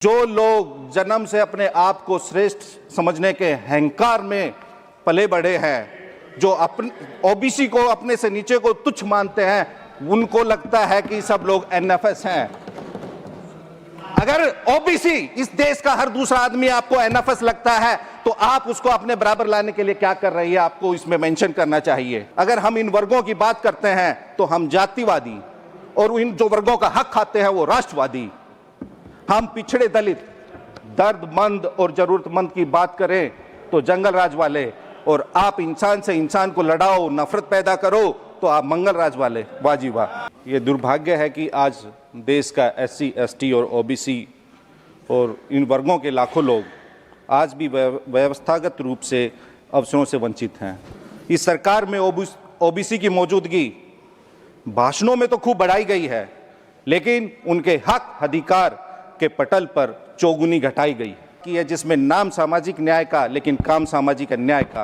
जो लोग जन्म से अपने आप को श्रेष्ठ समझने के अहंकार में पले बढ़े हैं, जो अपने ओबीसी को अपने से नीचे को तुच्छ मानते हैं, उनको लगता है कि सब लोग एनएफएस हैं। अगर ओबीसी इस देश का हर दूसरा आदमी आपको एनएफएस लगता है तो आप उसको अपने बराबर लाने के लिए क्या कर रही है, आपको इसमें मेंशन करना चाहिए। अगर हम इन वर्गों की बात करते हैं तो हम जातिवादी, और इन जो वर्गों का हक खाते हैं वो राष्ट्रवादी। हम पिछड़े दलित, दर्दमंद और जरूरतमंद की बात करें तो जंगल राज वाले, और आप इंसान से इंसान को लड़ाओ, नफरत पैदा करो तो आप मंगल राज वाले। वाह जी वाह। ये दुर्भाग्य है कि आज देश का एससी, एसटी और ओबीसी और इन वर्गों के लाखों लोग आज भी व्यवस्थागत रूप से अवसरों से वंचित हैं। इस सरकार में ओबीसी की मौजूदगी भाषणों में तो खूब बढ़ाई गई है, लेकिन उनके हक अधिकार के पटल पर चौगुनी घटाई गई कि है, जिसमें नाम सामाजिक न्याय का लेकिन काम सामाजिक अन्याय का।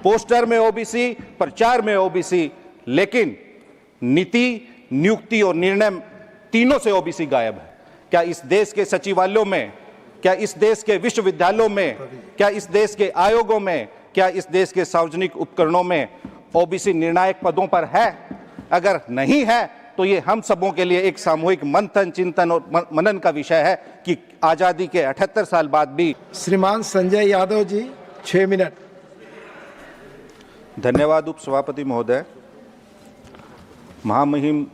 पोस्टर में ओबीसी, प्रचार में ओबीसी, लेकिन नीति, नियुक्ति और निर्णय तीनों से ओबीसी गायब है। क्या इस देश के सचिवालयों में, क्या इस देश के विश्वविद्यालयों में, क्या इस देश के आयोगों में, क्या इस देश के सार्वजनिक उपकरणों में ओबीसी निर्णायक पदों पर है? अगर नहीं है तो ये हम सबों के लिए एक सामूहिक मंथन, चिंतन और मनन का विषय है कि आजादी के 78 साल बाद भी। श्रीमान संजय यादव जी, 6 मिनट। धन्यवाद उपसभापति महोदय। महामहिम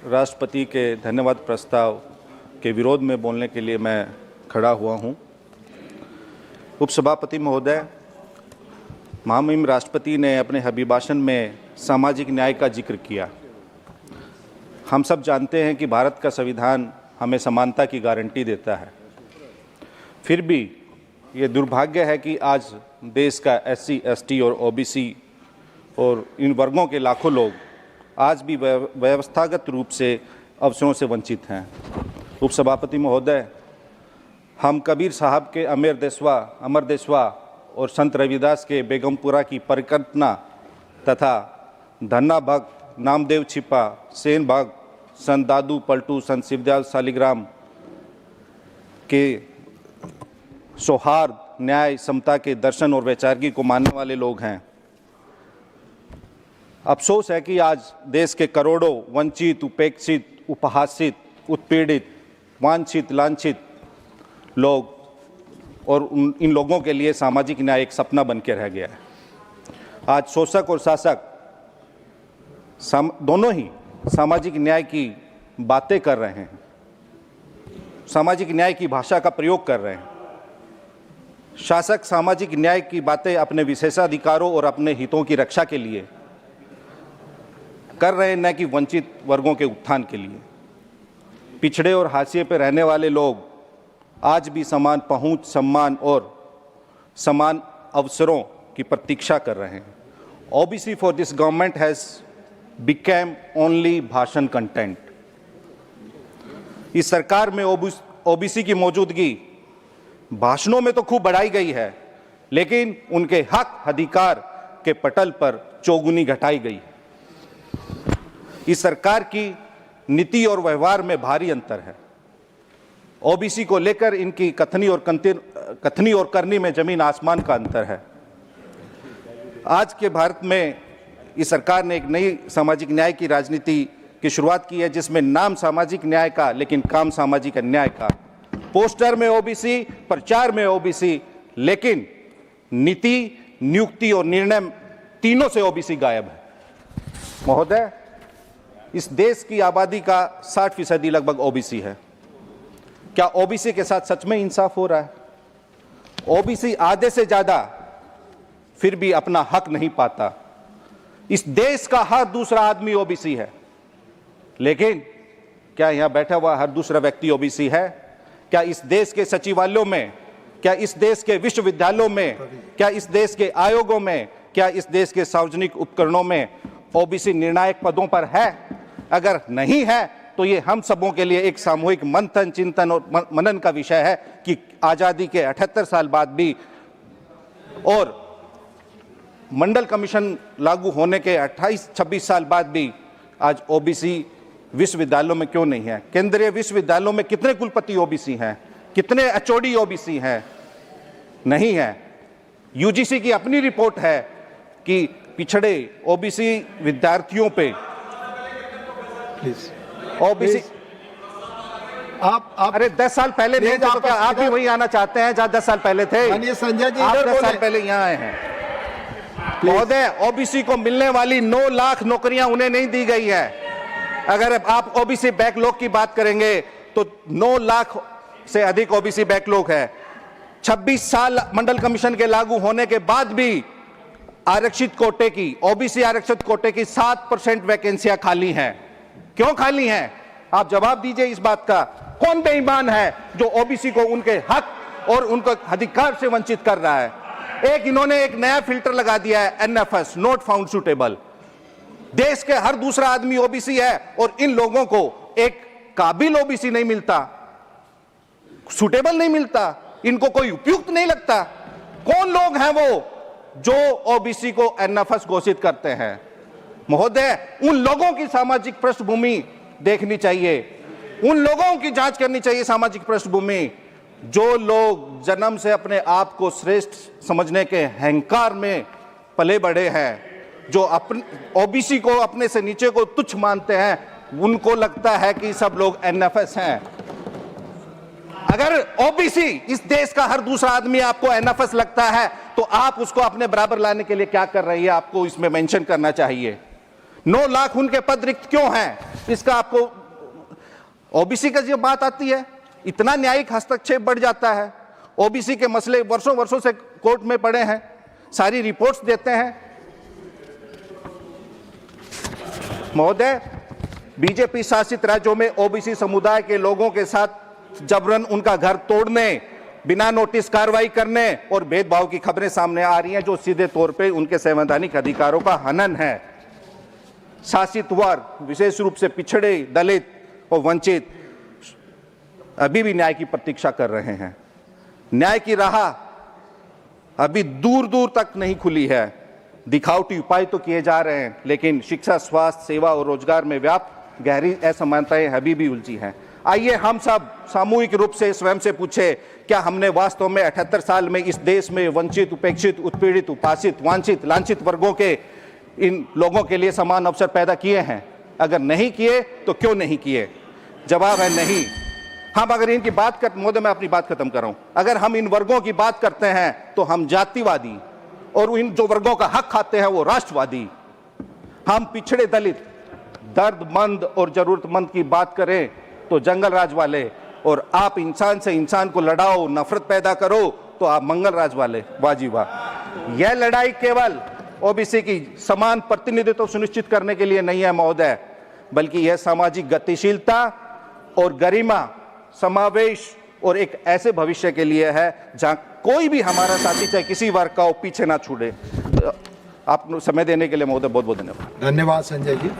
राष्ट्रपति के धन्यवाद प्रस्ताव के विरोध में बोलने के लिए मैं खड़ा हुआ हूं। उपसभापति महोदय, महामहिम राष्ट्रपति ने अपने अभिभाषण में सामाजिक न्याय का जिक्र किया। हम सब जानते हैं कि भारत का संविधान हमें समानता की गारंटी देता है। फिर भी ये दुर्भाग्य है कि आज देश का एससी, एसटी और ओबीसी और इन वर्गों के लाखों लोग आज भी व्यवस्थागत रूप से अवसरों से वंचित हैं। उपसभापति महोदय, हम कबीर साहब के अमर देशवा और संत रविदास के बेगमपुरा की परिकल्पना तथा धन्ना भक्त, नामदेव छिपा, सेन भाग, संत दादू पलटू, संत शिवदयाल सालिग्राम के सौहार्द, न्याय, समता के दर्शन और वैचारिकी को मानने वाले लोग हैं। अफसोस है कि आज देश के करोड़ों वंचित, उपेक्षित, उपहासित, उत्पीड़ित, वांछित, लांछित लोग और इन लोगों के लिए सामाजिक न्याय एक सपना बन के रह गया है। आज शोषक और शासक दोनों ही सामाजिक न्याय की बातें कर रहे हैं, सामाजिक न्याय की भाषा का प्रयोग कर रहे हैं। शासक सामाजिक न्याय की बातें अपने विशेषाधिकारों और अपने हितों की रक्षा के लिए कर रहे हैं, न कि वंचित वर्गों के उत्थान के लिए। पिछड़े और हाशिए पर रहने वाले लोग आज भी समान पहुंच, सम्मान और समान अवसरों की प्रतीक्षा कर रहे हैं। OBC for this government has became only भाषण कंटेंट। इस सरकार में ओबीसी की मौजूदगी भाषणों में तो खूब बढ़ाई गई है, लेकिन उनके हक अधिकार के पटल पर चौगुनी घटाई गई। इस सरकार की नीति और व्यवहार में भारी अंतर है। ओबीसी को लेकर इनकी कथनी और करनी में जमीन आसमान का अंतर है। आज के भारत में इस सरकार ने एक नई सामाजिक न्याय की राजनीति की शुरुआत की है, जिसमें नाम सामाजिक न्याय का लेकिन काम सामाजिक अन्याय का। पोस्टर में ओबीसी, प्रचार में ओबीसी, लेकिन नीति, नियुक्ति और निर्णय तीनों से ओबीसी गायब है। महोदय, इस देश की आबादी का 60% लगभग ओबीसी है। क्या ओबीसी के साथ सच में इंसाफ हो रहा है? ओबीसी आधे से ज्यादा फिर भी अपना हक नहीं पाता। इस देश का हर दूसरा आदमी ओबीसी है, लेकिन क्या यहां बैठा हुआ हर दूसरा व्यक्ति ओबीसी है? क्या इस देश के सचिवालयों में, क्या इस देश के विश्वविद्यालयों में, क्या इस देश के आयोगों में, क्या इस देश के सार्वजनिक उपकरणों में ओबीसी निर्णायक पदों पर है? अगर नहीं है तो ये हम सबों के लिए एक सामूहिक मंथन, चिंतन और मनन का विषय है कि आजादी के 78 साल बाद भी और मंडल कमीशन लागू होने के 28-26 साल बाद भी आज ओबीसी विश्वविद्यालयों में क्यों नहीं है? केंद्रीय विश्वविद्यालयों में कितने कुलपति ओबीसी हैं? कितने एचओडी ओबीसी हैं? नहीं है। यूजीसी की अपनी रिपोर्ट है कि पिछड़े ओबीसी विद्यार्थियों पे प्लीज ओबीसी आप अरे 10 साल पहले नहीं थे तो क्या आप भी वही आना चाहते हैं जहां 10 साल पहले थे? माननीय संजय जी आप इधर 10 साल बोले। पहले यहाँ आए हैं। महोदय, ओबीसी को मिलने वाली 9 लाख नौकरियां उन्हें नहीं दी गई है। अगर आप ओबीसी बैकलॉग की बात करेंगे तो 9 लाख से अधिक ओबीसी बैकलॉग है। 26 साल मंडल कमीशन के लागू होने के बाद भी आरक्षित कोटे की, ओबीसी आरक्षित कोटे की 7% वैकेंसियां खाली हैं। क्यों खाली हैं? आप जवाब दीजिए इस बात का। कौन बेईमान है जो ओबीसी को उनके हक और उनके अधिकार से वंचित कर रहा है? इन्होंने एक नया फिल्टर लगा दिया है, एनएफएस, नॉट फाउंड सुटेबल। देश के हर दूसरा आदमी ओबीसी है और इन लोगों को एक काबिल ओबीसी नहीं मिलता, सुटेबल नहीं मिलता, इनको कोई उपयुक्त नहीं लगता। कौन लोग हैं वो जो ओबीसी को एनएफएस घोषित करते हैं? महोदय, उन लोगों की सामाजिक पृष्ठभूमि देखनी चाहिए, उन लोगों की जांच करनी चाहिए सामाजिक पृष्ठभूमि जो लोग जन्म से अपने आप को श्रेष्ठ समझने के अहंकार में पले बड़े हैं, जो अपने ओबीसी को अपने से नीचे को तुच्छ मानते हैं, उनको लगता है कि सब लोग एनएफएस हैं। अगर ओबीसी, इस देश का हर दूसरा आदमी आपको एनएफएस लगता है तो आप उसको अपने बराबर लाने के लिए क्या कर रही है, आपको इसमें मेंशन करना चाहिए। 9 लाख उनके पद रिक्त क्यों हैं, इसका आपको, ओबीसी का जब बात आती है इतना न्यायिक हस्तक्षेप बढ़ जाता है। ओबीसी के मसले वर्षों वर्षों से कोर्ट में पड़े हैं, सारी रिपोर्ट्स देते हैं। महोदय, बीजेपी शासित राज्यों में ओबीसी समुदाय के लोगों के साथ जबरन उनका घर तोड़ने, बिना नोटिस कार्रवाई करने और भेदभाव की खबरें सामने आ रही हैं जो सीधे तौर पे उनके संवैधानिक अधिकारों का हनन है। शासित वर्ग, विशेष रूप से पिछड़े, दलित और वंचित अभी भी न्याय की प्रतीक्षा कर रहे हैं। न्याय की राह अभी दूर दूर तक नहीं खुली है। दिखावटी उपाय तो किए जा रहे हैं, लेकिन शिक्षा, स्वास्थ्य, सेवा और रोजगार में व्याप्त गहरी असमानताएं अभी भी उलझी हैं। आइए हम सब सामूहिक रूप से स्वयं से पूछे, क्या हमने वास्तव में 78 साल में इस देश में वंचित, उपेक्षित, उत्पीड़ित, उपासित, वांछित, लांछित वर्गों के इन लोगों के लिए समान अवसर पैदा किए हैं? अगर नहीं किए तो क्यों नहीं किए? जवाब है नहीं। हम अगर इनकी बात कर, महोदय मैं अपनी बात खत्म कर रहा हूं, अगर हम इन वर्गों की बात करते हैं तो हम जातिवादी, और इन जो वर्गों का हक खाते हैं वो राष्ट्रवादी। हम पिछड़े, दलित, दर्दमंद और जरूरतमंद की बात करें तो जंगल राज वाले, और आप इंसान से इंसान को लड़ाओ, नफरत पैदा करो तो आप मंगल राज वाले। वाह जी वाह। यह लड़ाई केवल ओबीसी की समान प्रतिनिधित्व सुनिश्चित करने के लिए नहीं है महोदय, बल्कि यह सामाजिक गतिशीलता और गरिमा, समावेश और एक ऐसे भविष्य के लिए है जहां कोई भी हमारा साथी चाहे किसी वर्ग का हो पीछे ना छूटे। आप समय देने के लिए महोदय बहुत बहुत धन्यवाद। धन्यवाद संजय जी।